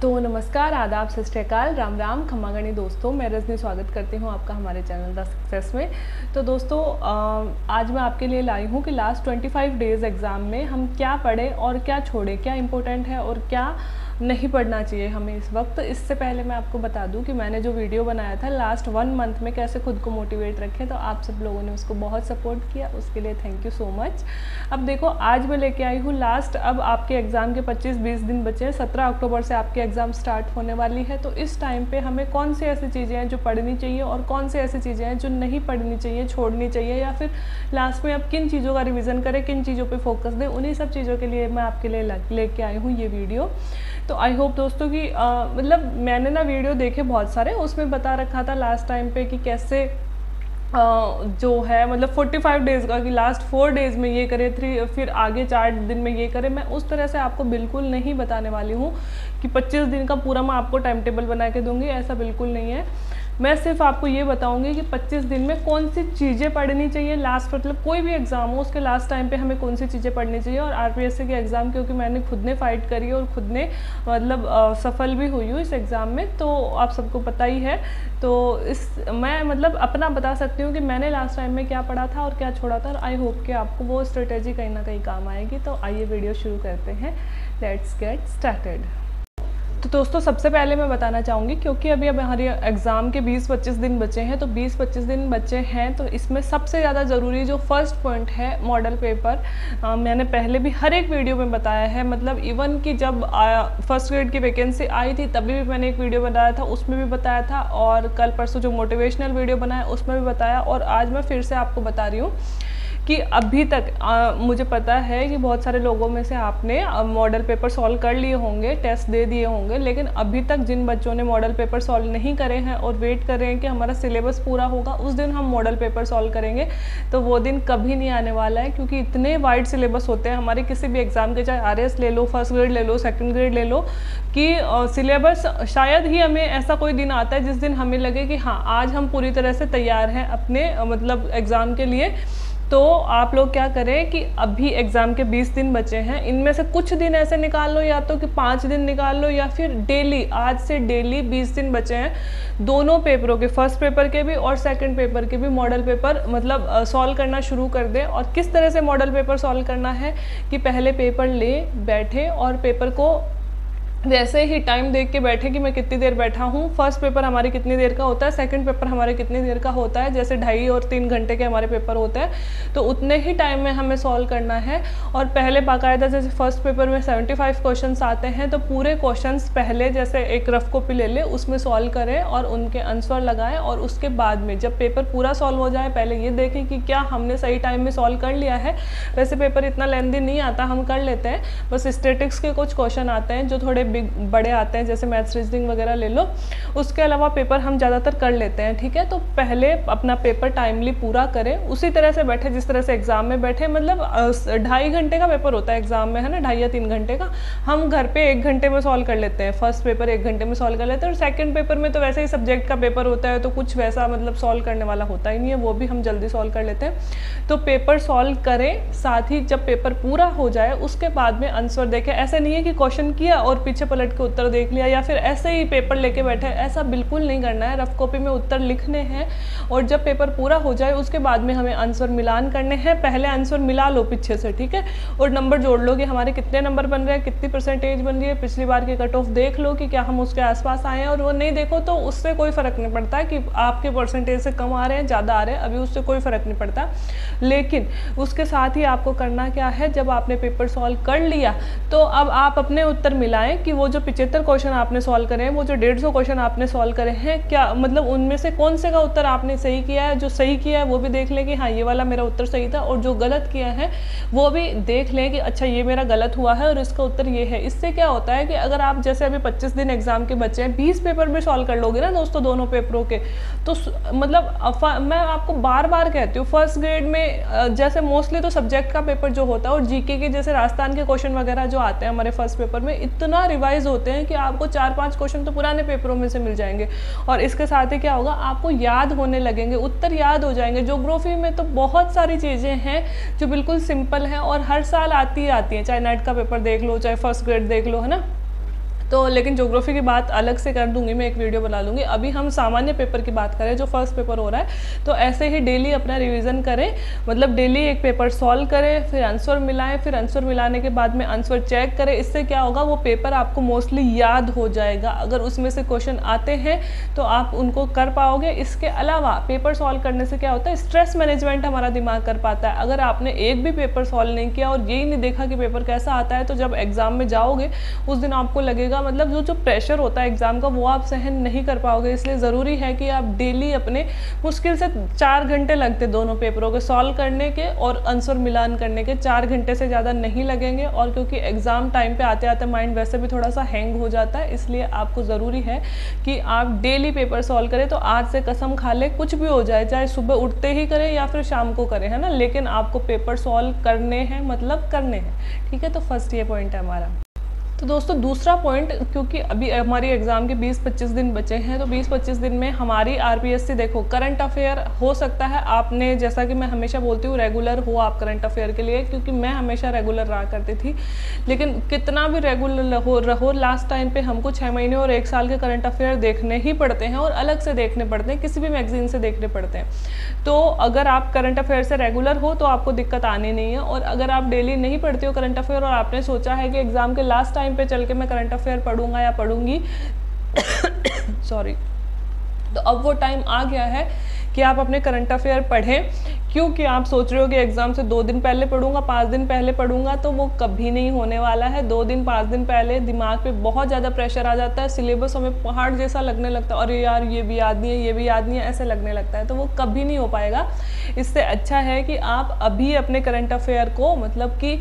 तो नमस्कार, आदाब, सत श्री अकाल, राम राम, खम्मा गणी दोस्तों। मैं रजनी स्वागत करती हूँ आपका हमारे चैनल द सक्सेस में। तो दोस्तों आज मैं आपके लिए लाई हूँ कि लास्ट 25 डेज़ एग्ज़ाम में हम क्या पढ़ें और क्या छोड़ें, क्या इम्पोर्टेंट है और क्या नहीं पढ़ना चाहिए हमें इस वक्त। इससे पहले मैं आपको बता दूं कि मैंने जो वीडियो बनाया था लास्ट 1 मंथ में कैसे खुद को मोटिवेट रखें, तो आप सब लोगों ने उसको बहुत सपोर्ट किया, उसके लिए थैंक यू सो मच। अब देखो, आज मैं लेके आई हूँ लास्ट, अब आपके एग्ज़ाम के 25-20 दिन बचे हैं। 17 अक्टूबर से आपके एग्ज़ाम स्टार्ट होने वाली है। तो इस टाइम पे हमें कौन सी ऐसी चीज़ें हैं जो पढ़नी चाहिए और कौन सी ऐसी चीज़ें हैं जो नहीं पढ़नी चाहिए, छोड़नी चाहिए, या फिर लास्ट में अब किन चीज़ों का रिविज़न करें, किन चीज़ों पे फोकस दें, उन्हीं सब चीज़ों के लिए मैं आपके लिए लेके आई हूँ ये वीडियो। तो आई होप दोस्तों कि मतलब मैंने ना वीडियो देखे बहुत सारे, उसमें बता रखा था लास्ट टाइम पे कि कैसे जो है मतलब 45 डेज़ का, कि लास्ट 4 डेज़ में ये करें, फिर आगे 4 दिन में ये करें। मैं उस तरह से आपको बिल्कुल नहीं बताने वाली हूँ कि 25 दिन का पूरा मैं आपको टाइम टेबल बना के दूंगी, ऐसा बिल्कुल नहीं है। मैं सिर्फ आपको ये बताऊंगी कि 25 दिन में कौन सी चीज़ें पढ़नी चाहिए, लास्ट मतलब कोई भी एग्ज़ाम हो उसके लास्ट टाइम पे हमें कौन सी चीज़ें पढ़नी चाहिए। और आरपीएससी के एग्ज़ाम, क्योंकि मैंने खुद ने फाइट करी और खुद ने मतलब सफल भी हुई हूँ इस एग्ज़ाम में, तो आप सबको पता ही है। तो मैं मतलब अपना बता सकती हूँ कि मैंने लास्ट टाइम में क्या पढ़ा था और क्या छोड़ा था, और आई होप कि आपको वो स्ट्रेटेजी कहीं ना कहीं काम आएगी। तो आइए वीडियो शुरू करते हैं, लेट्स गेट स्टार्टेड। तो दोस्तों सबसे पहले मैं बताना चाहूँगी, क्योंकि अभी हमारे एग्ज़ाम के 20-25 दिन बचे हैं, तो 20-25 दिन बचे हैं, तो इसमें सबसे ज़्यादा ज़रूरी जो फर्स्ट पॉइंट है मॉडल पेपर। मैंने पहले भी हर एक वीडियो में बताया है, मतलब इवन कि जब फर्स्ट ग्रेड की वैकेंसी आई थी तभी भी मैंने एक वीडियो बनाया था, उसमें भी बताया था, और कल परसों जो मोटिवेशनल वीडियो बनाया उसमें भी बताया, और आज मैं फिर से आपको बता रही हूँ कि अभी तक मुझे पता है कि बहुत सारे लोगों में से आपने मॉडल पेपर सॉल्व कर लिए होंगे, टेस्ट दे दिए होंगे, लेकिन अभी तक जिन बच्चों ने मॉडल पेपर सॉल्व नहीं करे हैं और वेट कर रहे हैं कि हमारा सिलेबस पूरा होगा उस दिन हम मॉडल पेपर सॉल्व करेंगे, तो वो दिन कभी नहीं आने वाला है। क्योंकि इतने वाइड सिलेबस होते हैं हमारे किसी भी एग्ज़ाम के, चाहे आरएस ले लो, फर्स्ट ग्रेड ले लो, सेकेंड ग्रेड ले लो, कि सिलेबस शायद ही हमें ऐसा कोई दिन आता है जिस दिन हमें लगे कि हाँ आज हम पूरी तरह से तैयार हैं अपने मतलब एग्ज़ाम के लिए। तो आप लोग क्या करें कि अभी एग्ज़ाम के 20 दिन बचे हैं, इनमें से कुछ दिन ऐसे निकाल लो, या तो कि 5 दिन निकाल लो, या फिर डेली, आज से डेली 20 दिन बचे हैं, दोनों पेपरों के, फर्स्ट पेपर के भी और सेकंड पेपर के भी मॉडल पेपर मतलब सॉल्व करना शुरू कर दें। और किस तरह से मॉडल पेपर सॉल्व करना है कि पहले पेपर ले बैठे और पेपर को वैसे ही टाइम देख के बैठे कि मैं कितनी देर बैठा हूँ। फर्स्ट पेपर हमारी कितनी देर का होता है, सेकंड पेपर हमारे कितनी देर का होता है, जैसे 2.5 और 3 घंटे के हमारे पेपर होते हैं, तो उतने ही टाइम में हमें सॉल्व करना है। और पहले बाकायदा जैसे फर्स्ट पेपर में 75 क्वेश्चंस आते हैं, तो पूरे क्वेश्चंस पहले जैसे एक रफ कॉपी ले लें, उसमें सॉल्व करें और उनके आंसर लगाएं, और उसके बाद में जब पेपर पूरा सॉल्व हो जाए पहले ये देखें कि क्या हमने सही टाइम में सॉल्व कर लिया है। वैसे पेपर इतना लेंथी नहीं आता, हम कर लेते हैं, बस स्टैटिक्स के कुछ क्वेश्चन आते हैं जो थोड़े बड़े आते हैं, जैसे मैथ्स रीजनिंग वगैरह ले लो, उसके अलावा पेपर हम ज़्यादातर कर लेते हैं। ठीक है, तो पहले अपना पेपर टाइमली पूरा करें, उसी तरह से बैठे जिस तरह से एग्जाम में बैठे। मतलब 2.5 घंटे का पेपर होता है एग्जाम में, है ना, 2.5 या 3 घंटे का, हम घर पे 1 घंटे में सॉल्व कर लेते हैं। फर्स्ट पेपर 1 घंटे में सॉल्व कर लेते हैं, और सेकंड पेपर में तो वैसे ही सब्जेक्ट का पेपर होता है, तो कुछ वैसा मतलब सॉल्व करने वाला होता ही नहीं है, वो भी हम जल्दी सॉल्व कर लेते हैं। तो पेपर सॉल्व करें, साथ ही जब पेपर पूरा हो जाए उसके बाद में आंसर देखें। ऐसे नहीं है कि क्वेश्चन किया और पीछे पलट के उत्तर देख लिया, या फिर ऐसे ही पेपर लेके बैठे, ऐसा बिल्कुल नहीं करना है। रफ कॉपी में उत्तर लिखने हैं, और जब पेपर पूरा हो जाए उसके बाद में हमें आंसर मिलान करने हैं। पहले आंसर मिला लो पीछे से, ठीक है, और नंबर जोड़ लो कि हमारे कितने नंबर बन रहे हैं, कितनी परसेंटेज बन रही है, पिछली बार की कट ऑफ देख लो कि क्या हम उसके आसपास आए हैं, और वो नहीं देखो तो उससे कोई फ़र्क नहीं पड़ता कि आपके परसेंटेज से कम आ रहे हैं, ज़्यादा आ रहे हैं, अभी उससे कोई फ़र्क नहीं पड़ता। लेकिन उसके साथ ही आपको करना क्या है, जब आपने पेपर सॉल्व कर लिया तो अब आप अपने उत्तर मिलाएं कि वो जो 75 क्वेश्चन आपने सॉल्व करे हैं, वो जो 150 क्वेश्चन आपने सॉल्व करे हैं, क्या मतलब उनमें से कौन से का उत्तर आपने सही किया है। जो सही किया है वो भी देख लें कि हाँ ये वाला मेरा उत्तर सही था, और जो गलत किया है वो भी देख लें कि अच्छा ये मेरा गलत हुआ है और इसका उत्तर ये है। इससे क्या होता है कि अगर आप जैसे अभी 25 दिन एग्जाम के बच्चे हैं, 20 पेपर भी सॉल्व कर लोगे ना दोस्तों, दोनों पेपरों के, तो मतलब मैं आपको बार बार कहती हूँ, फर्स्ट ग्रेड में जैसे मोस्टली तो सब्जेक्ट का पेपर जो होता है और जीके के जैसे राजस्थान के क्वेश्चन वगैरह जो आते हैं हमारे फर्स्ट पेपर में, इतना रिवाइज होते हैं कि आपको 4-5 क्वेश्चन तो पुराने पेपरों में से मिल जाएंगे। और इसके साथ ही क्या होगा, आपको याद होने लगेंगे, उत्तर याद हो जाएंगे। ज्योग्राफी में तो बहुत सारी चीज़ें हैं जो बिल्कुल सिंपल हैं और हर साल आती ही आती हैं, चाहे नेट का पेपर देख लो, चाहे फर्स्ट ग्रेड देख लो, है ना। तो लेकिन ज्योग्राफी की बात अलग से कर दूंगी, मैं एक वीडियो बना लूँगी। अभी हम सामान्य पेपर की बात करें जो फर्स्ट पेपर हो रहा है, तो ऐसे ही डेली अपना रिवीजन करें, मतलब डेली एक पेपर सॉल्व करें, फिर आंसर मिलाएं, फिर आंसर मिलाने के बाद में आंसर चेक करें। इससे क्या होगा, वो पेपर आपको मोस्टली याद हो जाएगा। अगर उसमें से क्वेश्चन आते हैं तो आप उनको कर पाओगे। इसके अलावा पेपर सॉल्व करने से क्या होता है, स्ट्रेस मैनेजमेंट हमारा दिमाग कर पाता है। अगर आपने एक भी पेपर सॉल्व नहीं किया और यही नहीं देखा कि पेपर कैसा आता है, तो जब एग्जाम में जाओगे उस दिन आपको लगेगा, मतलब जो प्रेशर होता है एग्जाम का वो आप सहन नहीं कर पाओगे। इसलिए ज़रूरी है कि आप डेली अपने, मुश्किल से 4 घंटे लगते दोनों पेपरों के सॉल्व करने के और आंसर मिलान करने के, 4 घंटे से ज़्यादा नहीं लगेंगे। और क्योंकि एग्ज़ाम टाइम पे आते आते माइंड वैसे भी थोड़ा सा हैंग हो जाता है, इसलिए आपको ज़रूरी है कि आप डेली पेपर सॉल्व करें। तो आज से कसम खा ले, कुछ भी हो जाए, चाहे सुबह उठते ही करें या फिर शाम को करें, है ना, लेकिन आपको पेपर सॉल्व करने हैं, मतलब करने हैं, ठीक है। तो फर्स्ट ये पॉइंट है हमारा। तो दोस्तों दूसरा पॉइंट, क्योंकि अभी हमारी एग्ज़ाम के 20-25 दिन बचे हैं, तो 20-25 दिन में हमारी आरपीएससी, देखो करंट अफेयर हो सकता है आपने, जैसा कि मैं हमेशा बोलती हूँ, रेगुलर हो आप करंट अफेयर के लिए, क्योंकि मैं हमेशा रेगुलर रहा करती थी। लेकिन कितना भी रेगुलर हो लास्ट टाइम पे हमको 6 महीने और 1 साल के करंट अफेयर देखने ही पड़ते हैं, और अलग से देखने पड़ते हैं, किसी भी मैगजीन से देखने पड़ते हैं। तो अगर आप करंट अफेयर से रेगुलर हो तो आपको दिक्कत आनी नहीं है। और अगर आप डेली नहीं पढ़ते हो करंट अफेयर और आपने सोचा है कि एग्जाम के लास्ट टाइम पे चल के मैं करंट अफेयर पढ़ूंगा या पढ़ूंगी सॉरी, तो अब वो टाइम आ गया है कि आप अपने करंट अफेयर पढ़ें। क्योंकि आप सोच रहे हो कि एग्ज़ाम से 2 दिन पहले पढ़ूंगा, 5 दिन पहले पढ़ूंगा, तो वो कभी नहीं होने वाला है। 2 दिन 5 दिन पहले दिमाग पे बहुत ज़्यादा प्रेशर आ जाता है, सिलेबस हमें पहाड़ जैसा लगने लगता है, अरे यार ये भी याद नहीं है, ये भी याद नहीं है, ऐसे लगने लगता है, तो वो कभी नहीं हो पाएगा। इससे अच्छा है कि आप अभी अपने करंट अफेयर को, मतलब कि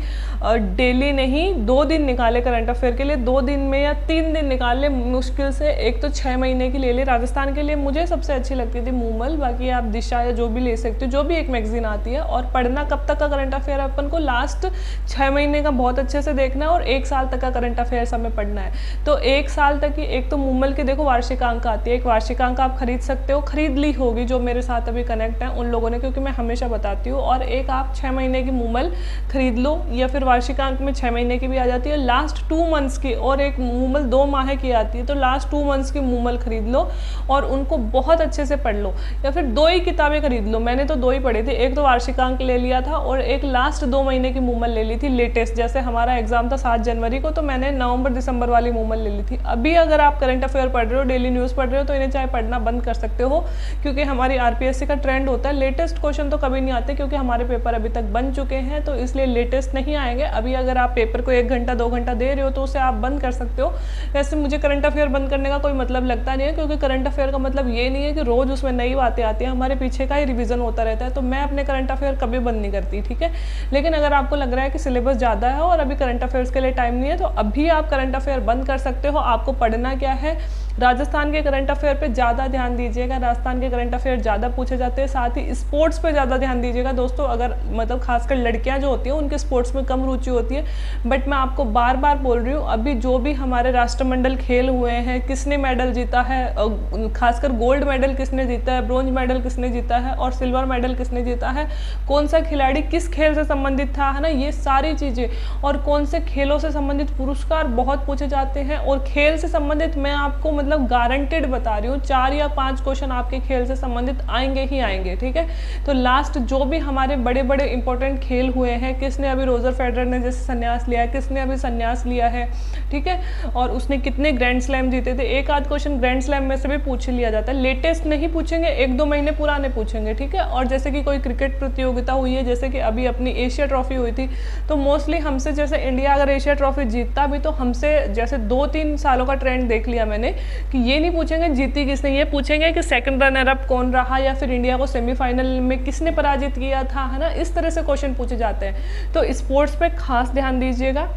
डेली नहीं, 2 दिन निकाले करंट अफेयर के लिए, 2 दिन में या 3 दिन निकाले मुश्किल से। एक तो 6 महीने की ले ले, राजस्थान के लिए मुझे सबसे अच्छी लगती थी मूमल, बाकी आप दिशा या जो भी ले सकते हो, जो भी एक मैगजीन आती है। और पढ़ना कब तक का करंट अफेयर, अपन को लास्ट 6 महीने का बहुत अच्छे से देखना है और 1 साल तक का करंट अफेयर्स हमें पढ़ना है। तो 1 साल तक की, एक तो मूमल की देखो वार्षिकांक आती है, एक वार्षिकांक आप खरीद सकते हो, खरीद ली होगी जो मेरे साथ अभी कनेक्ट है उन लोगों ने, क्योंकि मैं हमेशा बताती हूँ। और एक आप 6 महीने की मूमल खरीद लो, या फिर वार्षिकांक में 6 महीने की भी आ जाती है, लास्ट 2 मंथ्स की, और एक मूमल 2 माह की आती है, तो लास्ट 2 मंथ्स की मूमल खरीद लो और उनको बहुत अच्छे से पढ़ लो। या फिर 2 ही किताबें खरीद लो, मैंने तो 2 ही पढ़ी थी, एक तो वार्षिकांक ले लिया था और एक लास्ट 2 महीने की मूमल ले ली थी लेटेस्ट। जैसे हमारा एग्जाम था 7 जनवरी को, तो मैंने नवंबर दिसंबर वाली मूमल ले ली थी। अभी अगर आप करंट अफेयर पढ़ रहे हो, डेली न्यूज़ पढ़ रहे हो, तो इन्हें चाहे पढ़ना बंद कर सकते हो, क्योंकि हमारी आरपीएससी का ट्रेंड होता है लेटेस्ट क्वेश्चन तो कभी नहीं आते, क्योंकि हमारे पेपर अभी तक बन चुके हैं, तो इसलिए लेटेस्ट नहीं आएंगे। अभी अगर आप पेपर को 1 घंटा 2 घंटा दे रहे हो तो उसे आप बंद कर सकते हो। वैसे मुझे करंट अफेयर बंद करने का कोई मतलब लगता नहीं है, क्योंकि करंट अफेयर का मतलब ये नहीं है कि रोज उसमें नई बातें आती हैं, हमारे पीछे का ही रिवीजन होता रहता है। तो मैं अपने करंट अफेयर कभी बंद नहीं करती, ठीक है। लेकिन अगर आपको लग रहा है कि सिलेबस ज़्यादा है और अभी करंट अफेयर्स के लिए टाइम नहीं है, तो अभी आप करंट अफेयर बंद कर सकते हो। आपको पढ़ना क्या है, राजस्थान के करंट अफेयर पे ज़्यादा ध्यान दीजिएगा, राजस्थान के करंट अफेयर ज़्यादा पूछे जाते हैं। साथ ही स्पोर्ट्स पे ज़्यादा ध्यान दीजिएगा दोस्तों। अगर मतलब खासकर लड़कियां जो होती हैं उनके स्पोर्ट्स में कम रुचि होती है, बट मैं आपको बार बार बोल रही हूँ, अभी जो भी हमारे राष्ट्रमंडल खेल हुए हैं, किसने मेडल जीता है, खासकर गोल्ड मेडल किसने जीता है, ब्रॉन्ज मेडल किसने जीता है और सिल्वर मेडल किसने जीता है, कौन सा खिलाड़ी किस खेल से संबंधित था, है ना, ये सारी चीज़ें, और कौन से खेलों से संबंधित पुरस्कार बहुत पूछे जाते हैं। और खेल से संबंधित मैं आपको मतलब गारंटेड बता रही हूँ 4 या 5 क्वेश्चन आपके खेल से संबंधित आएंगे ही आएंगे, ठीक है। तो लास्ट जो भी हमारे बड़े बड़े इंपॉर्टेंट खेल हुए हैं, किसने अभी रोजर फेडरर ने जैसे संन्यास लिया है, किसने अभी संन्यास लिया है, ठीक है, और उसने कितने ग्रैंड स्लैम जीते थे, एक आध क्वेश्चन ग्रैंड स्लैम में से भी पूछ लिया जाता है। लेटेस्ट नहीं पूछेंगे, 1-2 महीने पुराने पूछेंगे, ठीक है। और जैसे कि कोई क्रिकेट प्रतियोगिता हुई है, जैसे कि अभी अपनी एशिया ट्रॉफी हुई थी, तो मोस्टली हमसे, जैसे इंडिया अगर एशिया ट्रॉफी जीतता भी तो हमसे जैसे 2-3 सालों का ट्रेंड देख लिया मैंने, कि ये नहीं पूछेंगे जीती किसने, ये पूछेंगे कि सेकंड रनर अप कौन रहा, या फिर इंडिया को सेमीफाइनल में किसने पराजित किया था, है ना, इस तरह से क्वेश्चन पूछे जाते हैं। तो स्पोर्ट्स पे खास ध्यान दीजिएगा।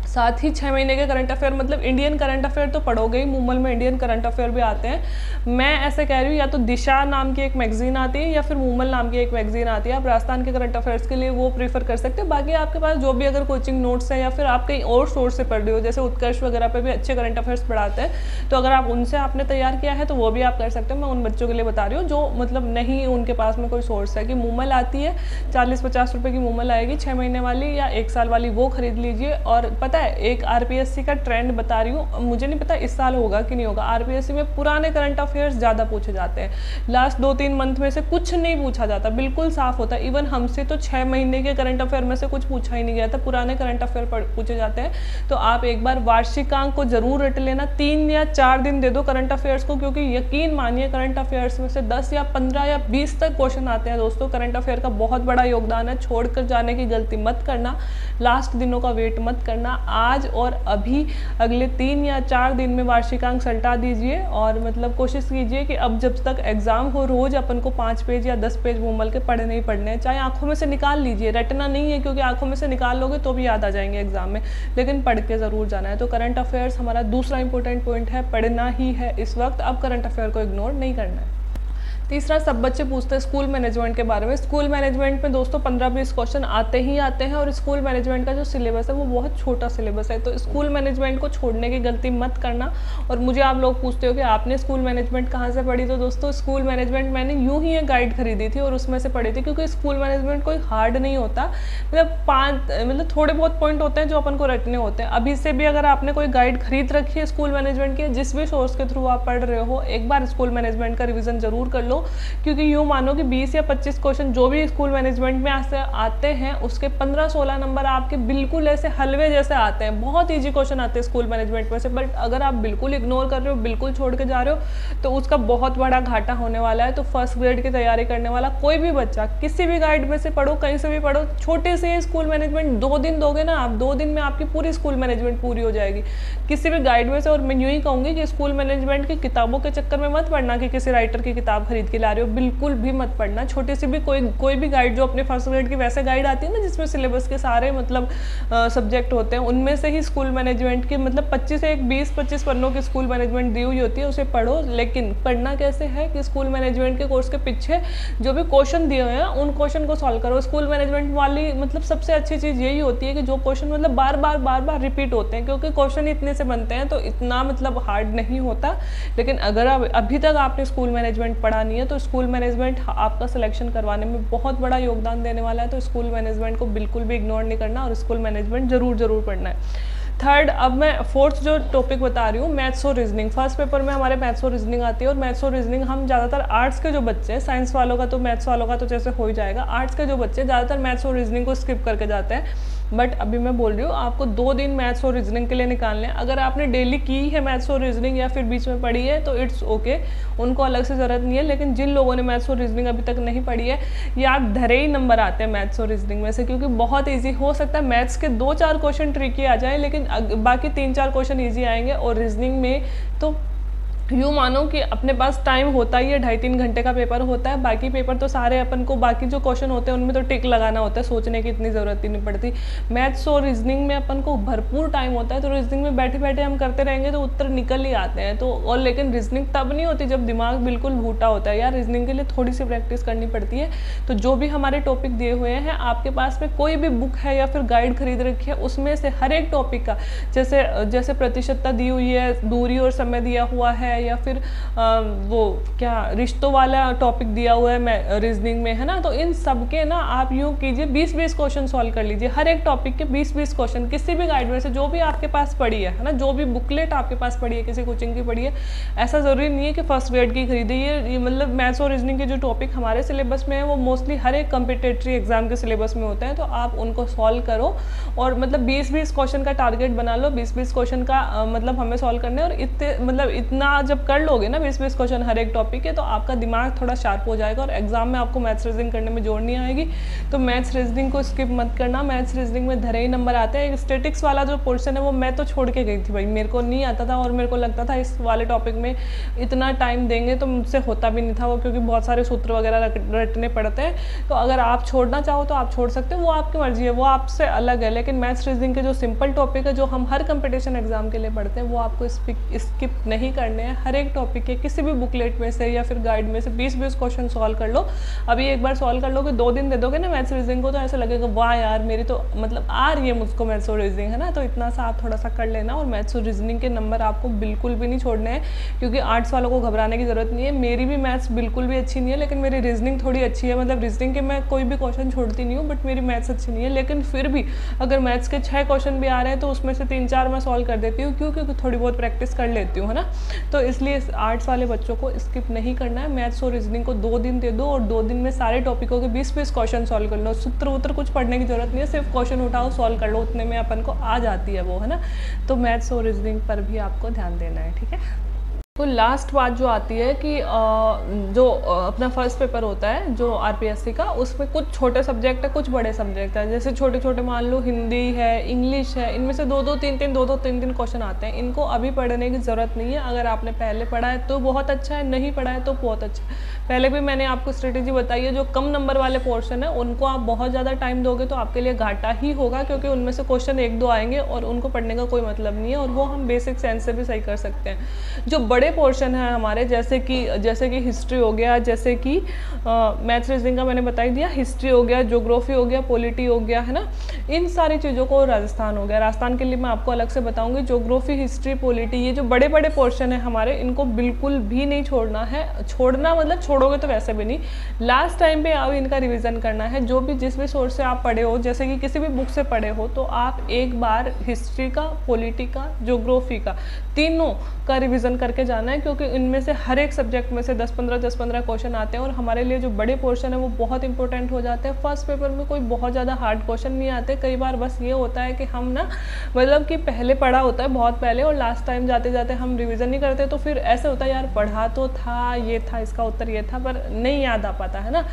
साथ ही 6 महीने के करंट अफेयर, मतलब इंडियन करंट अफेयर तो पढ़ोगे ही, मूमल में इंडियन करंट अफेयर भी आते हैं। मैं ऐसे कह रही हूँ, या तो दिशा नाम की एक मैगजीन आती है या फिर मूमल नाम की एक मैगजीन आती है, आप राजस्थान के करंट अफेयर्स के लिए वो प्रीफर कर सकते हो। बाकी आपके पास जो भी अगर कोचिंग नोट्स हैं या फिर आप कहीं और सोर्स से पढ़ रहे हो, जैसे उत्कर्ष वगैरह पे भी अच्छे करंट अफेयर्स पढ़ाते हैं, तो अगर आप उनसे आपने तैयार किया है तो वो भी आप कर सकते हो। मैं उन बच्चों के लिए बता रही हूँ जो मतलब नहीं उनके पास में कोई सोर्स है, कि मूमल आती है 40-50 रुपये की मूमल आएगी 6 महीने वाली या 1 साल वाली, वो खरीद लीजिए। और पता है, एक आरपीएससी का ट्रेंड बता रही हूँ, मुझे नहीं पता इस साल होगा कि नहीं होगा, आरपीएससी में पुराने करंट अफेयर्स ज़्यादा पूछे जाते हैं। लास्ट 2-3 मंथ में से कुछ नहीं पूछा जाता, बिल्कुल साफ होता है। इवन हमसे तो 6 महीने के करंट अफेयर में से कुछ पूछा ही नहीं गया था, पुराने करंट अफेयर पूछे जाते हैं। तो आप एक बार वार्षिकांक को जरूर रट लेना, 3 या 4 दिन दे दो करंट अफेयर्स को, क्योंकि यकीन मानिए करंट अफेयर्स में से 10 या 15 या 20 तक क्वेश्चन आते हैं दोस्तों। करंट अफेयर का बहुत बड़ा योगदान है, छोड़कर जाने की गलती मत करना, लास्ट दिनों का वेट मत करना। आज और अभी अगले 3 या 4 दिन में वार्षिकांक सल्टा दीजिए और मतलब कोशिश कीजिए कि अब जब तक एग्जाम हो रोज अपन को 5 पेज या 10 पेज मुमल के पढ़ने ही पढ़ने हैं, चाहे आंखों में से निकाल लीजिए, रटना नहीं है क्योंकि आंखों में से निकाल लोगे तो भी याद आ जाएंगे एग्जाम में, लेकिन पढ़ के जरूर जाना है। तो करंट अफेयर्स हमारा दूसरा इंपॉर्टेंट पॉइंट है, पढ़ना ही है इस वक्त, अब करंट अफेयर को इग्नोर नहीं करना है। तीसरा, सब बच्चे पूछते हैं स्कूल मैनेजमेंट के बारे में। स्कूल मैनेजमेंट में दोस्तों 15-20 क्वेश्चन आते ही आते हैं और स्कूल मैनेजमेंट का जो सिलेबस है वो बहुत छोटा सिलेबस है, तो स्कूल मैनेजमेंट को छोड़ने की गलती मत करना। और मुझे आप लोग पूछते हो कि आपने स्कूल मैनेजमेंट कहाँ से पढ़ी, तो दोस्तों स्कूल मैनेजमेंट मैंने यूँ ही एक गाइड खरीदी थी और उसमें से पढ़ी थी, क्योंकि स्कूल मैनेजमेंट कोई हार्ड नहीं होता, मतलब थोड़े बहुत पॉइंट होते हैं जो अपन को रटने होते हैं। अभी से भी अगर आपने कोई गाइड खरीद रखी है स्कूल मैनेजमेंट की, जिस भी सोर्स के थ्रू आप पढ़ रहे हो, एक बार स्कूल मैनेजमेंट का रिविजन जरूर कर लो, क्योंकि मानो कि 20 या 25 क्वेश्चन जो भी स्कूल मैनेजमेंट में आते हैं उसके 15-16 नंबर आपके बिल्कुल ऐसे हलवे जैसे आते हैं, बहुत इजी क्वेश्चन आते हैं स्कूल मैनेजमेंट में से। बट अगर आप बिल्कुल इग्नोर कर रहे हो, बिल्कुल छोड़ के जा रहे हो, तो उसका बहुत बड़ा घाटा होने वाला है। तो फर्स्ट ग्रेड की तैयारी करने वाला कोई भी बच्चा किसी भी गाइड में से पढ़ो, कहीं से भी पढ़ो, छोटे से स्कूल मैनेजमेंट 2 दिन दोगे ना आप, 2 दिन में आपकी पूरी स्कूल मैनेजमेंट पूरी हो जाएगी किसी भी गाइड में से। और मैं यूँ ही कहूँगी कि स्कूल मैनेजमेंट की किताबों के चक्कर में मत पढ़ना कि किसी राइटर की किताब खरीद के ला रहे हो, बिल्कुल भी मत पढ़ना। छोटी सी भी कोई भी गाइड जो अपने फर्स्ट ग्रेड की वैसे गाइड आती है ना, जिसमें सिलेबस के सारे मतलब सब्जेक्ट होते हैं, उनमें से ही स्कूल मैनेजमेंट की मतलब 20-25 पन्नों की स्कूल मैनेजमेंट दी हुई होती है, उसे पढ़ो। लेकिन पढ़ना कैसे है कि स्कूल मैनेजमेंट के कोर्स के पीछे जो भी क्वेश्चन दिए हुए हैं उन क्वेश्चन को सॉल्व करो। स्कूल मैनेजमेंट वाली मतलब सबसे अच्छी चीज़ यही होती है कि जो क्वेश्चन मतलब बार बार रिपीट होते हैं, क्योंकि क्वेश्चन इतने से बनते हैं तो इतना मतलब हार्ड नहीं होता। लेकिन अगर अभी तक आपने स्कूल मैनेजमेंट पढ़ा नहीं है तो स्कूल मैनेजमेंट आपका सिलेक्शन करवाने में बहुत बड़ा योगदान देने वाला है। तो स्कूल मैनेजमेंट को बिल्कुल भी इग्नोर नहीं करना और स्कूल मैनेजमेंट जरूर पढ़ना है। थर्ड, अब मैं फोर्थ जो टॉपिक बता रही हूँ, मैथ्स और रीजनिंग। फर्स्ट पेपर में हमारे मैथ्स और रीजनिंग आती है, और मैथ्स और रीजनिंग हम ज़्यादातर आर्ट्स के जो बच्चे हैं, साइंस वालों का तो मैथ्स वालों का तो जैसे हो ही जाएगा, आर्ट्स के जो बच्चे ज़्यादातर मैथ्स और रीजनिंग को स्किप करके जाते हैं। बट अभी मैं बोल रही हूँ आपको 2 दिन मैथ्स और रीजनिंग के लिए निकालने हैं। अगर आपने डेली की है मैथ्स और रीजनिंग या फिर बीच में पढ़ी है तो इट्स ओके, उनको अलग से ज़रूरत नहीं है। लेकिन जिन लोगों ने मैथ्स और रीजनिंग अभी तक नहीं पढ़ी है, यार धरे ही नंबर आते हैं मैथ्स और रीजनिंग में से, क्योंकि बहुत ईजी हो सकता है मैथ्स के 2-4 क्वेश्चन ट्रिकी आ जाए, लेकिन बाकी 3-4 क्वेश्चन ईजी आएंगे। और रीजनिंग में तो यूँ मानो कि अपने पास टाइम होता ही है, 2.5-3 घंटे का पेपर होता है। बाकी पेपर तो सारे अपन को, बाकी जो क्वेश्चन होते हैं उनमें तो टिक लगाना होता है, सोचने की इतनी ज़रूरत ही नहीं पड़ती। मैथ्स और रीजनिंग में अपन को भरपूर टाइम होता है, तो रीजनिंग में बैठे बैठे हम करते रहेंगे तो उत्तर निकल ही आते हैं। तो और लेकिन रीजनिंग तब नहीं होती जब दिमाग बिल्कुल भूटा होता है यार, रीजनिंग के लिए थोड़ी सी प्रैक्टिस करनी पड़ती है। तो जो भी हमारे टॉपिक दिए हुए हैं, आपके पास में कोई भी बुक है या फिर गाइड खरीद रखी है, उसमें से हर एक टॉपिक का जैसे प्रतिशतता दी हुई है, दूरी और समय दिया हुआ है, या फिर वो क्या रिश्तों वाला टॉपिक दिया हुआ है रीजनिंग में, है ना। तो इन सब के ना आप यूँ कीजिए 20-20 क्वेश्चन सॉल्व कर लीजिए, हर एक टॉपिक के 20-20 क्वेश्चन, किसी भी गाइड में से जो भी आपके पास पड़ी है ना, जो भी बुकलेट आपके पास पड़ी है, किसी कोचिंग की पड़ी है। ऐसा ज़रूरी नहीं है कि फर्स्ट ग्रेड की खरीदी। ये मतलब मैथ्स और रीजनिंग के जो टॉपिक हमारे सिलेबस में है वो मोस्टली हर एक कम्पिटेटरी एग्जाम के सिलेबस में होते हैं, तो आप उनको सॉल्व करो। और मतलब 20-20 क्वेश्चन का टारगेट बना लो, 20-20 क्वेश्चन का मतलब हमें सॉल्व करने, और इतना जब कर लोगे ना 20-20 क्वेश्चन हर एक टॉपिक के, तो आपका दिमाग थोड़ा शार्प हो जाएगा और एग्जाम में आपको मैथ्स रीजनिंग करने में जोड़ नहीं आएगी। तो मैथ्स रीजनिंग को स्किप मत करना, मैथ्स रीजनिंग में धरे ही नंबर आते हैं। स्टैटिक्स वाला जो पोर्शन है वो मैं तो छोड़ के गई थी भाई, मेरे को नहीं आता था, और मेरे को लगता था इस वाले टॉपिक में इतना टाइम देंगे तो मुझसे होता भी नहीं था वो, क्योंकि बहुत सारे सूत्र वगैरह रटने पड़ते हैं। तो अगर आप छोड़ना चाहो तो आप छोड़ सकते हो, वो आपकी मर्जी है, वो आपसे अलग है। लेकिन मैथ्स रीजनिंग के जो सिंपल टॉपिक है जो हम हर कंपटीशन एग्जाम के लिए पढ़ते हैं, वो आपको स्किप नहीं करने हैं। है, हर एक टॉपिक के किसी भी बुकलेट में से या फिर गाइड में से 20-20 क्वेश्चन सॉल्व कर लो। अभी एक बार सॉल्व कर लोगे, 2 दिन दे दोगे ना मैथ्स रीजनिंग को, तो ऐसा लगेगा वाह यार मेरी तो मतलब आ रही है मुझको मैथ्स और रीजनिंग, है ना। तो इतना सा आप थोड़ा सा कर लेना, और मैथ्स और रीजनिंग के नंबर आपको बिल्कुल भी नहीं छोड़ने हैं, क्योंकि आर्ट्स वालों को घबराने की जरूरत नहीं है। मेरी भी मैथ्स बिल्कुल भी अच्छी नहीं है, लेकिन मेरी रीजनिंग थोड़ी अच्छी है, मतलब रीजनिंग के मैं कोई भी क्वेश्चन छोड़ती नहीं हूँ, बट मेरी मैथ्स अच्छी नहीं है। लेकिन फिर भी अगर मैथ्स के 6 क्वेश्चन भी आ रहे हैं तो उसमें से 3-4 मैं सॉल्व कर देती हूँ, क्यों? क्योंकि थोड़ी बहुत प्रैक्टिस कर लेती हूँ, है ना। तो इसलिए आर्ट्स वाले बच्चों को स्किप नहीं करना है, मैथ्स और रीजनिंग को 2 दिन दे दो, और 2 दिन में सारे टॉपिकों के 20-20 क्वेश्चन सॉल्व कर लो। सूत्र वूत्र कुछ पढ़ने की जरूरत नहीं है, सिर्फ क्वेश्चन उठाओ सॉल्व कर लो, उतने में अपन को आ जाती है वो, है ना। तो मैथ्स और रीजनिंग पर भी आपको ध्यान देना है, ठीक है। तो लास्ट बात जो आती है कि जो अपना फर्स्ट पेपर होता है जो आरपीएससी का, उसमें कुछ छोटे सब्जेक्ट है, कुछ बड़े सब्जेक्ट है। जैसे छोटे छोटे मान लो हिंदी है, इंग्लिश है, इनमें से 2-2 3-3 2-2 3-3 क्वेश्चन आते हैं। इनको अभी पढ़ने की ज़रूरत नहीं है। अगर आपने पहले पढ़ा है तो बहुत अच्छा है, नहीं पढ़ा है तो बहुत अच्छा है। पहले भी मैंने आपको स्ट्रेटेजी बताई है, जो कम नंबर वाले पोर्शन है उनको आप बहुत ज़्यादा टाइम दोगे तो आपके लिए घाटा ही होगा, क्योंकि उनमें से क्वेश्चन 1-2 आएंगे और उनको पढ़ने का कोई मतलब नहीं है, और वो हम बेसिक सेंस से भी सही कर सकते हैं। जो बड़े पोर्शन है हमारे, जैसे कि हिस्ट्री हो गया, जैसे कि मैथ्स रीजनिंग का मैंने बता ही दिया, हिस्ट्री हो गया, ज्योग्राफी हो गया, पॉलिटी हो गया, है ना, इन सारी चीज़ों को, राजस्थान हो गया, राजस्थान के लिए मैं आपको अलग से बताऊंगी। ज्योग्राफी, हिस्ट्री, पॉलिटी, ये जो बड़े बड़े पोर्शन है हमारे, इनको बिल्कुल भी नहीं छोड़ना है। छोड़ना मतलब छोड़ोगे तो वैसे भी नहीं, लास्ट टाइम पे अब इनका रिविजन करना है। जो भी जिस भी सोर्स से आप पढ़े हो, जैसे कि किसी भी बुक से पढ़े हो, तो आप एक बार हिस्ट्री का, पॉलिटी का, ज्योग्राफी का, तीनों का रिवीजन करके जाना है, क्योंकि इनमें से हर एक सब्जेक्ट में से 10-15 क्वेश्चन आते हैं, और हमारे लिए जो बड़े पोर्शन है वो बहुत इंपॉर्टेंट हो जाते हैं। फर्स्ट पेपर में कोई बहुत ज़्यादा हार्ड क्वेश्चन नहीं आते। कई बार बस ये होता है कि हम ना मतलब कि पहले पढ़ा होता है बहुत पहले, और लास्ट टाइम जाते जाते हम रिवीजन नहीं करते, तो फिर ऐसे होता है यार पढ़ा तो था, ये था, इसका उत्तर ये था, पर नहीं याद आ पाता, है ना।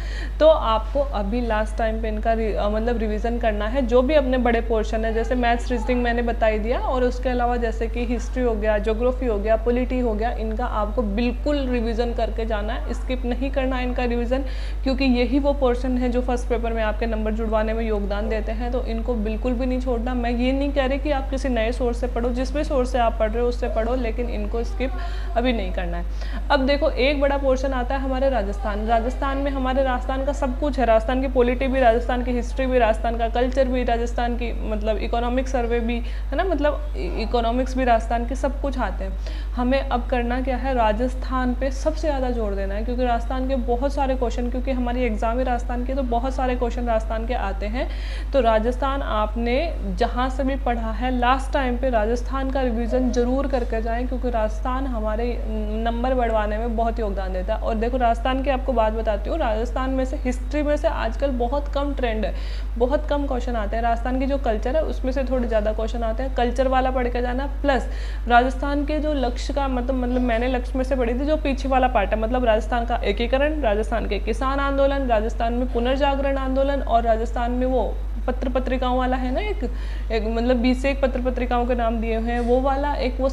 तो आपको अभी लास्ट टाइम पे इनका मतलब रिवीजन करना है, जो भी अपने बड़े पोर्शन है। जैसे मैथ्स रीजनिंग मैंने बता ही दिया, और उसके अलावा जैसे कि हिस्ट्री हो गया, ज्योग्राफी हो गया, पॉलिटी हो गया, इनका आपको बिल्कुल रिवीजन करके जाना है, स्किप नहीं करना है इनका रिवीजन, क्योंकि यही वो पोर्शन है जो फर्स्ट पेपर में आपके नंबर जुड़वाने में योगदान देते हैं। तो इनको बिल्कुल भी नहीं छोड़ना। मैं ये नहीं कह रही कि आप किसी नए सोर्स से पढ़ो, जिस भी सोर्स से आप पढ़ रहे हो उससे पढ़ो, लेकिन इनको स्किप अभी नहीं करना है। अब देखो, एक बड़ा पोर्शन आता है हमारे राजस्थान में हमारे राजस्थान का सब कुछ है। राजस्थान की पॉलिटी भी, राजस्थान की हिस्ट्री भी, राजस्थान का कल्चर भी, राजस्थान की मतलब इकोनॉमिक सर्वे भी, है ना, मतलब इकोनॉमिक्स भी राजस्थान के, सब कुछ आते हैं। हमें अब करना क्या है, राजस्थान पे सबसे ज़्यादा जोर देना है, क्योंकि राजस्थान के बहुत सारे क्वेश्चन, क्योंकि हमारी एग्जाम ही राजस्थान की, तो बहुत सारे क्वेश्चन राजस्थान के आते हैं। तो राजस्थान आपने जहाँ से भी पढ़ा है लास्ट टाइम पे राजस्थान का रिवीजन जरूर करके जाएं, क्योंकि राजस्थान हमारे नंबर बढ़वाने में बहुत योगदान देता है। और देखो, राजस्थान की आपको बात बताती हूँ, राजस्थान में से हिस्ट्री में से आजकल बहुत कम ट्रेंड है, बहुत कम क्वेश्चन आते हैं। राजस्थान की जो कल्चर है उसमें से थोड़े ज़्यादा क्वेश्चन आते हैं, कल्चर वाला पढ़ के जाना। प्लस राजस्थान के जो लक्ष्य का मतलब मैंने लक्ष्य में से पढ़ी थी, जो पीछे वाला पार्ट है, मतलब राजस्थान का एकीकरण, राजस्थान के किसान आंदोलन, राजस्थान में पुनर्जागरण आंदोलन, और राजस्थान में वो पत्र पत्रिकाओं वाला है ना, एक मतलब 20 से 1 पत्र पत्रिकाओं के नाम दिए हुए हैं, वो वाला एक, वो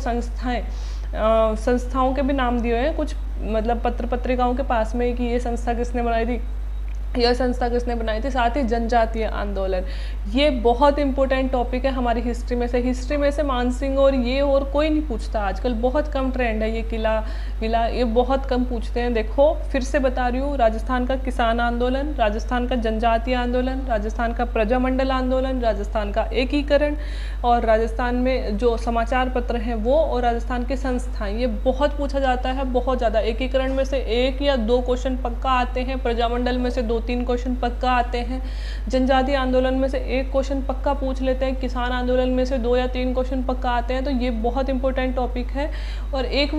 संस्थाओं के भी नाम दिए हुए हैं कुछ, मतलब पत्र पत्रिकाओं के पास में, कि ये संस्था किसने बनाई थी, यह संस्था किसने बनाई थी। साथ ही जनजातीय आंदोलन, ये बहुत इंपॉर्टेंट टॉपिक है हमारी हिस्ट्री में से मानसिंह और ये और कोई नहीं पूछता आजकल, बहुत कम ट्रेंड है। ये किला विला ये बहुत कम पूछते हैं। देखो फिर से बता रही हूँ, राजस्थान का किसान आंदोलन, राजस्थान का जनजातीय आंदोलन, राजस्थान का प्रजामंडल आंदोलन, राजस्थान का एकीकरण, और राजस्थान में जो समाचार पत्र हैं वो, और राजस्थान की संस्थाएं, ये बहुत पूछा जाता है, बहुत ज़्यादा। एकीकरण में से 1 या 2 क्वेश्चन पक्का आते हैं, प्रजामंडल में से 2-3 क्वेश्चन पक्का आते हैं, जनजातीय आंदोलन में से 1 क्वेश्चन पक्का पूछ लेते हैं, किसान आंदोलन में से 2 या 3 क्वेश्चन पक्का आते हैं। तो ये बहुत इंपॉर्टेंट टॉपिक है। और एक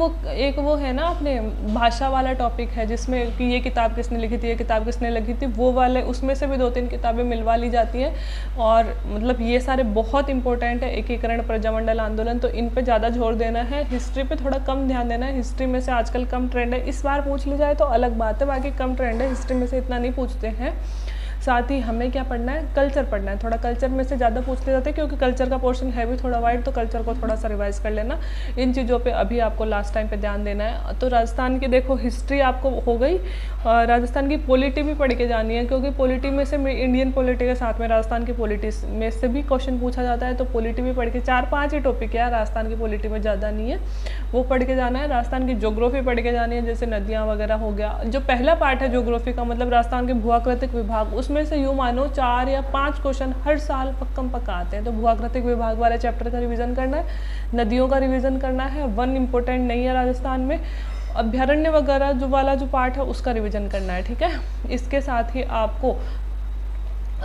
वो है ना अपने भाषा वाला टॉपिक है, जिसमें कि ये किताब किसने लिखी थी, ये किताब किसने लिखी थी, वो वाले उसमें से भी 2-3 किताबें मिलवा ली जाती हैं। और मतलब ये सारे बहुत इंपॉर्टेंट है, एकीकरण, प्रजामंडल आंदोलन, तो इन पे ज़्यादा जोर देना है। हिस्ट्री पे थोड़ा कम ध्यान देना है, हिस्ट्री में से आजकल कम ट्रेंड है। इस बार पूछ ली जाए तो अलग बात है, बाकी कम ट्रेंड है, हिस्ट्री में से इतना नहीं पूछते हैं। साथ ही हमें क्या पढ़ना है, कल्चर पढ़ना है। थोड़ा कल्चर में से ज़्यादा पूछ ले जाते हैं क्योंकि कल्चर का पोर्शन है भी थोड़ा वाइड, तो कल्चर को थोड़ा सा रिवाइज कर लेना। इन चीज़ों पे अभी आपको लास्ट टाइम पे ध्यान देना है। तो राजस्थान की देखो हिस्ट्री आपको हो गई, राजस्थान की पॉलिटी भी पढ़ के जानी है क्योंकि पॉलिटी में से इंडियन पॉलिटी के साथ में राजस्थान की पॉलिटी में से भी क्वेश्चन पूछा जाता है। तो पॉलिटी भी पढ़ के 4-5 ही टॉपिक है, राजस्थान की पॉलिटी में ज़्यादा नहीं है, वो पढ़ के जाना है। राजस्थान की ज्योग्राफी पढ़ के जानी है, जैसे नदियाँ वगैरह हो गया। जो पहला पार्ट है ज्योग्राफी का, मतलब राजस्थान के भूआकृतिक विभाग, उसमें से यूँ मानो 4 या 5 क्वेश्चन हर साल पक्का आते हैं। तो भूआकृतिक विभाग वाले चैप्टर का रिवीजन करना है, नदियों का रिवीजन करना है। वन इम्पोर्टेंट नहीं है राजस्थान में, अभ्यारण्य वगैरह जो वाला जो पार्ट है उसका रिवीजन करना है, ठीक है। इसके साथ ही आपको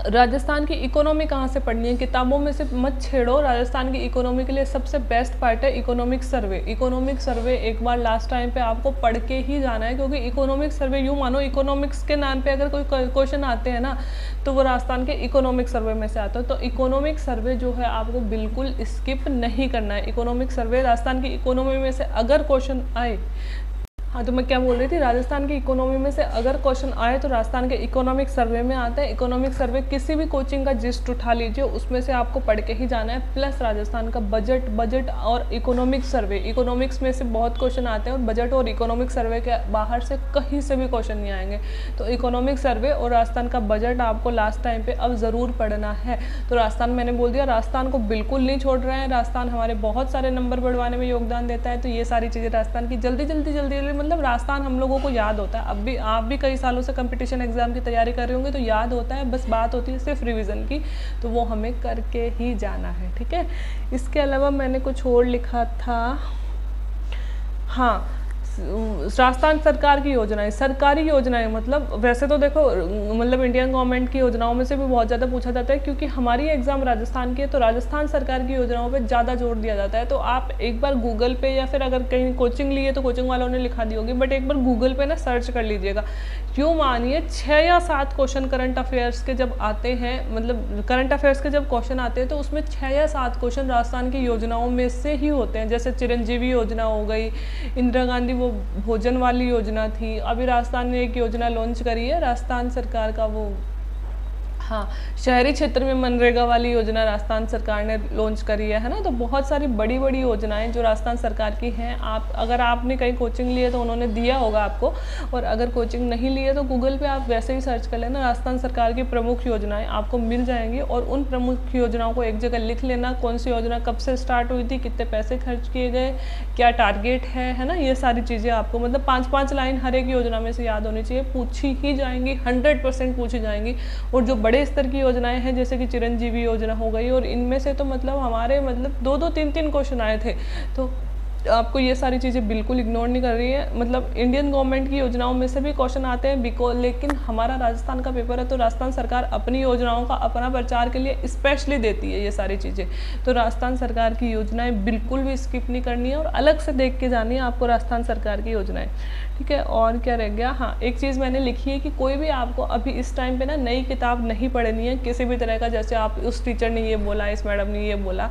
राजस्थान की इकोनॉमी कहाँ से पढ़नी है, किताबों में से मत छेड़ो। राजस्थान की इकोनॉमी के लिए सबसे बेस्ट पार्ट है इकोनॉमिक सर्वे। इकोनॉमिक सर्वे एक बार लास्ट टाइम पे आपको पढ़ के ही जाना है क्योंकि इकोनॉमिक सर्वे यूँ मानो इकोनॉमिक्स के नाम पे अगर कोई क्वेश्चन आते हैं ना तो वो राजस्थान के इकोनॉमिक सर्वे में से आता है। तो इकोनॉमिक सर्वे जो है आपको बिल्कुल स्किप नहीं करना है। इकोनॉमिक सर्वे राजस्थान की इकोनॉमी में से अगर क्वेश्चन आए, हाँ तो मैं क्या बोल रही थी, राजस्थान की इकोनॉमी में से अगर क्वेश्चन आए तो राजस्थान के इकोनॉमिक सर्वे में आता है। इकोनॉमिक सर्वे किसी भी कोचिंग का जिस्ट उठा लीजिए, उसमें से आपको पढ़ के ही जाना है। प्लस राजस्थान का बजट और इकोनॉमिक सर्वे, इकोनॉमिक्स में से बहुत क्वेश्चन आते हैं और बजट और इकोनॉमिक सर्वे के बाहर से कहीं से भी क्वेश्चन नहीं आएंगे। तो इकोनॉमिक सर्वे और राजस्थान का बजट आपको लास्ट टाइम पर अब ज़रूर पढ़ना है। तो राजस्थान मैंने बोल दिया, राजस्थान को बिल्कुल नहीं छोड़ रहे हैं। राजस्थान हमारे बहुत सारे नंबर बढ़वाने में योगदान देता है। तो ये सारी चीज़ें राजस्थान की जल्दी मतलब राजस्थान हम लोगों को याद होता है। अब भी आप भी कई सालों से कंपटीशन एग्जाम की तैयारी कर रहे होंगे तो याद होता है, बस बात होती है सिर्फ रिवीजन की, तो वो हमें करके ही जाना है, ठीक है। इसके अलावा मैंने कुछ और लिखा था, हाँ राजस्थान सरकार की योजनाएं, सरकारी योजनाएं मतलब वैसे तो देखो मतलब इंडियन गवर्नमेंट की योजनाओं में से भी बहुत ज़्यादा पूछा जाता है क्योंकि हमारी एग्जाम राजस्थान की है, तो राजस्थान सरकार की योजनाओं पे ज़्यादा जोर दिया जाता है। तो आप एक बार गूगल पे या फिर अगर कहीं कोचिंग ली है तो कोचिंग वालों ने लिखा दी होगी, बट एक बार गूगल पे ना सर्च कर लीजिएगा। क्यों मानिए 6 या 7 क्वेश्चन करंट अफेयर्स के जब आते हैं, मतलब करंट अफेयर्स के जब क्वेश्चन आते हैं तो उसमें 6 या 7 क्वेश्चन राजस्थान की योजनाओं में से ही होते हैं। जैसे चिरंजीवी योजना हो गई, इंदिरा गांधी वो भोजन वाली योजना थी, अभी राजस्थान ने एक योजना लॉन्च करी है राजस्थान सरकार का, वो हाँ शहरी क्षेत्र में मनरेगा वाली योजना राजस्थान सरकार ने लॉन्च करी है ना। तो बहुत सारी बड़ी बड़ी योजनाएं जो राजस्थान सरकार की हैं, आप अगर आपने कहीं कोचिंग ली है तो उन्होंने दिया होगा आपको, और अगर कोचिंग नहीं ली है तो गूगल पे आप वैसे ही सर्च कर लेना, राजस्थान सरकार की प्रमुख योजनाएं आपको मिल जाएंगी। और उन प्रमुख योजनाओं को एक जगह लिख लेना, कौन सी योजना कब से स्टार्ट हुई थी, कितने पैसे खर्च किए गए, क्या टारगेट है ना। ये सारी चीज़ें आपको मतलब 5-5 लाइन हर एक योजना में से याद होनी चाहिए, पूछी ही जाएंगी, 100% पूछी जाएंगी। और जो बड़े स्तर की योजनाएं हैं जैसे कि चिरंजीवी योजना हो गई, और इनमें से तो मतलब हमारे मतलब 2-2, 3-3 क्वेश्चन आए थे। तो आपको ये सारी चीज़ें बिल्कुल इग्नोर नहीं कर रही है। मतलब इंडियन गवर्नमेंट की योजनाओं में से भी क्वेश्चन आते हैं लेकिन हमारा राजस्थान का पेपर है तो राजस्थान सरकार अपनी योजनाओं का अपना प्रचार के लिए स्पेशली देती है ये सारी चीज़ें। तो राजस्थान सरकार की योजनाएं बिल्कुल भी स्किप नहीं करनी है और अलग से देख के जानी है आपको राजस्थान सरकार की योजनाएं, ठीक है। और क्या रह गया, हाँ एक चीज़ मैंने लिखी है कि कोई भी आपको अभी इस टाइम पे ना नई किताब नहीं पढ़नी है किसी भी तरह का। जैसे आप उस टीचर ने ये बोला, इस मैडम ने ये बोला,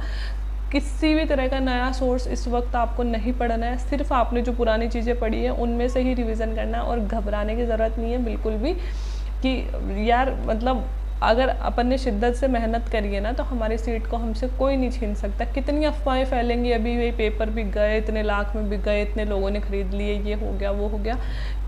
किसी भी तरह का नया सोर्स इस वक्त आपको नहीं पढ़ना है। सिर्फ आपने जो पुरानी चीज़ें पढ़ी है उनमें से ही रिवीजन करना है। और घबराने की ज़रूरत नहीं है बिल्कुल भी कि यार मतलब अगर अपन ने शिद्दत से मेहनत करी है ना तो हमारी सीट को हमसे कोई नहीं छीन सकता। कितनी अफवाहें फैलेंगी, अभी ये पेपर बिक गए, इतने लाख में बिक गए, इतने लोगों ने खरीद लिए, ये हो गया वो हो गया,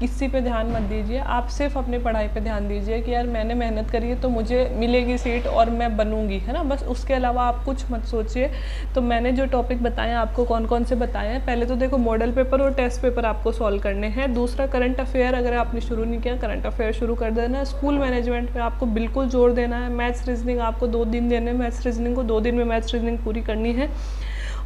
किसी पे ध्यान मत दीजिए। आप सिर्फ अपनी पढ़ाई पे ध्यान दीजिए कि यार मैंने मेहनत करी है तो मुझे मिलेगी सीट और मैं बनूंगी, है ना। बस उसके अलावा आप कुछ मत सोचिए। तो मैंने जो टॉपिक बताए आपको कौन कौन से बताए हैं, पहले तो देखो मॉडल पेपर और टेस्ट पेपर आपको सॉल्व करने हैं। दूसरा करंट अफेयर, अगर आपने शुरू नहीं किया करंट अफेयर शुरू कर देना। स्कूल मैनेजमेंट पे आपको बिल्कुल जोर देना है। मैथ्स रीजनिंग आपको 2 दिन देने, मैथ्स रीजनिंग को 2 दिन में मैथ्स रीजनिंग पूरी करनी है।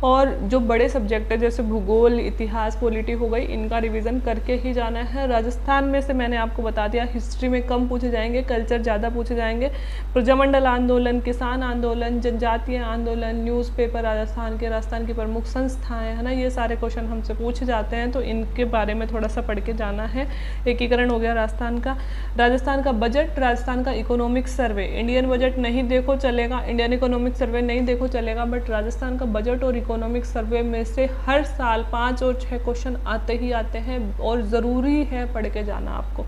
और जो बड़े सब्जेक्ट है जैसे भूगोल, इतिहास, पॉलिटी हो गई, इनका रिवीजन करके ही जाना है। राजस्थान में से मैंने आपको बता दिया हिस्ट्री में कम पूछे जाएंगे, कल्चर ज़्यादा पूछे जाएंगे। प्रजामंडल आंदोलन, किसान आंदोलन, जनजातीय आंदोलन, न्यूज़पेपर राजस्थान के, राजस्थान की प्रमुख संस्थाएं, है ना, ये सारे क्वेश्चन हमसे पूछे जाते हैं तो इनके बारे में थोड़ा सा पढ़ के जाना है। एकीकरण हो गया राजस्थान का। राजस्थान का बजट, राजस्थान का इकोनॉमिक सर्वे, इंडियन बजट नहीं देखो चलेगा, इंडियन इकोनॉमिक सर्वे नहीं देखो चलेगा, बट राजस्थान का बजट और इकोनॉमिक सर्वे में से हर साल 5 और 6 क्वेश्चन आते ही आते हैं और ज़रूरी है पढ़ के जाना आपको,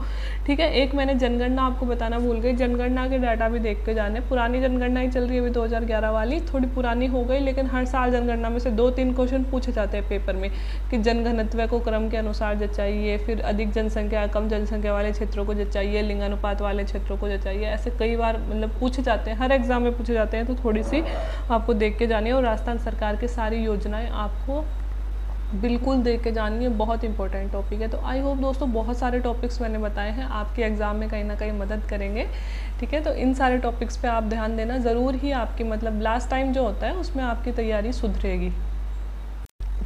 ठीक है। एक मैंने जनगणना आपको बताना भूल गई, जनगणना के डाटा भी देख के जाने। पुरानी जनगणना ही चल रही है अभी 2011 वाली, थोड़ी पुरानी हो गई, लेकिन हर साल जनगणना में से 2-3 क्वेश्चन पूछे जाते हैं पेपर में कि जनघनत्व को क्रम के अनुसार जचाइए, फिर अधिक जनसंख्या कम जनसंख्या वाले क्षेत्रों को जचाइए, लिंगानुपात वाले क्षेत्रों को जचाइए। ऐसे कई बार मतलब पूछे जाते हैं, हर एग्जाम में पूछे जाते हैं, तो थोड़ी सी आपको देख के जानी है। और राजस्थान सरकार की सारी योजनाएं आपको बिल्कुल देख के जानी है, बहुत इंपॉर्टेंट टॉपिक है। तो आई होप दोस्तों बहुत सारे टॉपिक्स मैंने बताए हैं आपके एग्ज़ाम में कहीं ना कहीं मदद करेंगे, ठीक है। तो इन सारे टॉपिक्स पे आप ध्यान देना, ज़रूर ही आपकी मतलब लास्ट टाइम जो होता है उसमें आपकी तैयारी सुधरेगी।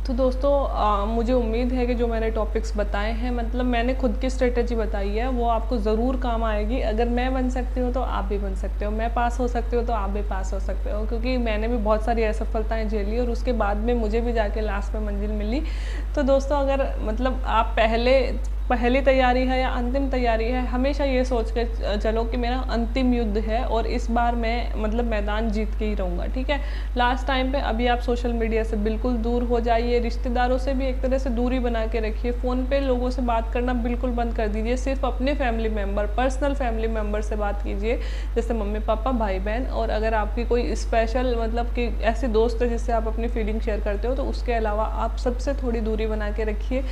तो दोस्तों मुझे उम्मीद है कि जो मैंने टॉपिक्स बताए हैं, मतलब मैंने खुद की स्ट्रेटेजी बताई है, वो आपको ज़रूर काम आएगी। अगर मैं बन सकती हूँ तो आप भी बन सकते हो, मैं पास हो सकती हूँ तो आप भी पास हो सकते हो, क्योंकि मैंने भी बहुत सारी असफलताएं झेली और उसके बाद में मुझे भी जाके लास्ट में मंजिल मिली। तो दोस्तों अगर मतलब आप पहली तैयारी है या अंतिम तैयारी है, हमेशा ये सोच के चलो कि मेरा अंतिम युद्ध है और इस बार मैं मतलब मैदान जीत के ही रहूँगा, ठीक है। लास्ट टाइम पे अभी आप सोशल मीडिया से बिल्कुल दूर हो जाइए, रिश्तेदारों से भी एक तरह से दूरी बना के रखिए, फ़ोन पे लोगों से बात करना बिल्कुल बंद कर दीजिए, सिर्फ अपने family member, personal family member से बात कीजिए, जैसे मम्मी पापा भाई बहन। और अगर आपकी कोई स्पेशल मतलब कि ऐसे दोस्त है जिससे आप अपनी फीलिंग शेयर करते हो, तो उसके अलावा आप सबसे थोड़ी दूरी बना के रखिए।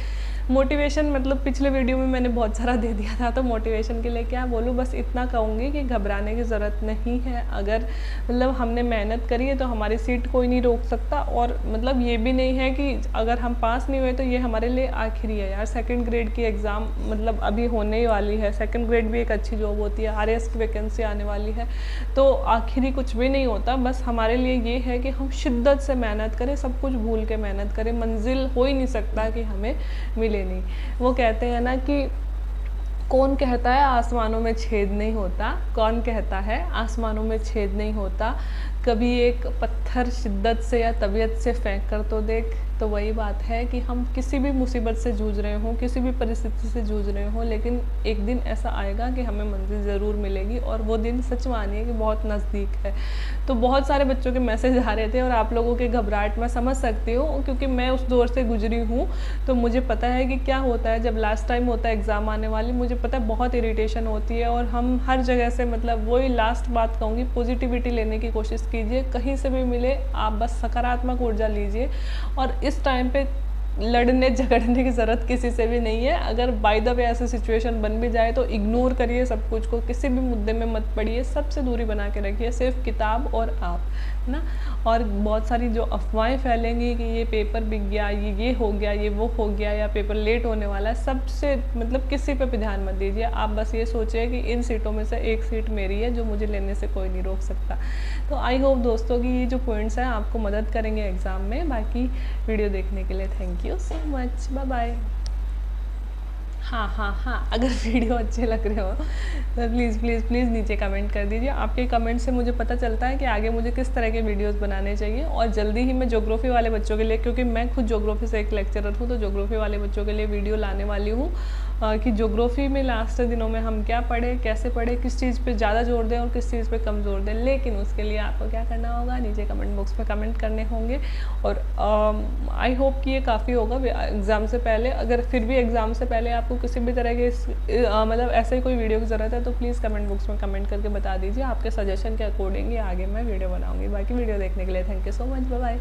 मोटिवेशन मतलब पिछले वीडियो में मैंने बहुत सारा दे दिया था, तो मोटिवेशन के लिए क्या बोलूँ, बस इतना कहूँगी कि घबराने की ज़रूरत नहीं है। अगर मतलब हमने मेहनत करी है तो हमारी सीट कोई नहीं रोक सकता। और मतलब ये भी नहीं है कि अगर हम पास नहीं हुए तो ये हमारे लिए आखिरी है यार। सेकंड ग्रेड की एग्ज़ाम मतलब अभी होने ही वाली है, सेकंड ग्रेड भी एक अच्छी जॉब होती है, RAS की वैकेंसी आने वाली है, तो आखिरी कुछ भी नहीं होता। बस हमारे लिए ये है कि हम शिद्दत से मेहनत करें, सब कुछ भूल के मेहनत करें। मंजिल हो ही नहीं सकता कि हमें मिले नहीं। वो कहते हैं ना कि कौन कहता है आसमानों में छेद नहीं होता, कौन कहता है आसमानों में छेद नहीं होता, कभी एक पत्थर शिद्दत से या तबीयत से फेंक कर तो देख। तो वही बात है कि हम किसी भी मुसीबत से जूझ रहे हों, किसी भी परिस्थिति से जूझ रहे हों, लेकिन एक दिन ऐसा आएगा कि हमें मंजिल ज़रूर मिलेगी, और वो दिन सच मानिए कि बहुत नज़दीक है। तो बहुत सारे बच्चों के मैसेज आ रहे थे और आप लोगों के घबराहट मैं समझ सकती हूँ, क्योंकि मैं उस दौर से गुजरी हूँ, तो मुझे पता है कि क्या होता है जब लास्ट टाइम होता है एग्ज़ाम आने वाली। मुझे पता है बहुत इरिटेशन होती है, और हम हर जगह से मतलब वही लास्ट बात कहूँगी, पॉजिटिविटी लेने की कोशिश कीजिए, कहीं से भी मिले आप बस सकारात्मक ऊर्जा लीजिए। और इस टाइम पे लड़ने झगड़ने की ज़रूरत किसी से भी नहीं है। अगर बाय द वे ऐसी सिचुएशन बन भी जाए तो इग्नोर करिए सब कुछ को, किसी भी मुद्दे में मत पड़िए, सबसे दूरी बना के रखिए, सिर्फ किताब और आप, है ना। और बहुत सारी जो अफवाहें फैलेंगी कि ये पेपर बिक गया, ये हो गया, ये वो हो गया, या पेपर लेट होने वाला है, सबसे मतलब किसी पे भी ध्यान मत दीजिए। आप बस ये सोचिए कि इन सीटों में से एक सीट मेरी है, जो मुझे लेने से कोई नहीं रोक सकता। तो आई होप दोस्तों कि ये जो पॉइंट्स हैं आपको मदद करेंगे एग्ज़ाम में। बाकी वीडियो देखने के लिए thank you so much, bye bye. हाँ, अगर वीडियो अच्छे लग रहे हो तो प्लीज़ नीचे कमेंट कर दीजिए। आपके कमेंट से मुझे पता चलता है कि आगे मुझे किस तरह के वीडियोस बनाने चाहिए। और जल्दी ही मैं ज्योग्राफी वाले बच्चों के लिए, क्योंकि मैं खुद ज्योग्राफी से एक लेक्चरर हूँ, तो ज्योग्राफी वाले बच्चों के लिए वीडियो लाने वाली हूँ कि ज्योग्राफी में लास्ट दिनों में हम क्या पढ़े, कैसे पढ़े, किस चीज़ पे ज़्यादा जोर दें और किस चीज़ पे कम जोर दें। लेकिन उसके लिए आपको क्या करना होगा, नीचे कमेंट बॉक्स में कमेंट करने होंगे। और आई होप कि ये काफ़ी होगा एग्ज़ाम से पहले। अगर फिर भी एग्ज़ाम से पहले आपको किसी भी तरह के मतलब ऐसे ही कोई वीडियो की ज़रूरत है तो प्लीज़ कमेंट बॉक्स में कमेंट करके बता दीजिए। आपके सजेशन के अकॉर्डिंग आगे मैं वीडियो बनाऊँगी। बाकी वीडियो देखने के लिए thank you so much, bye bye.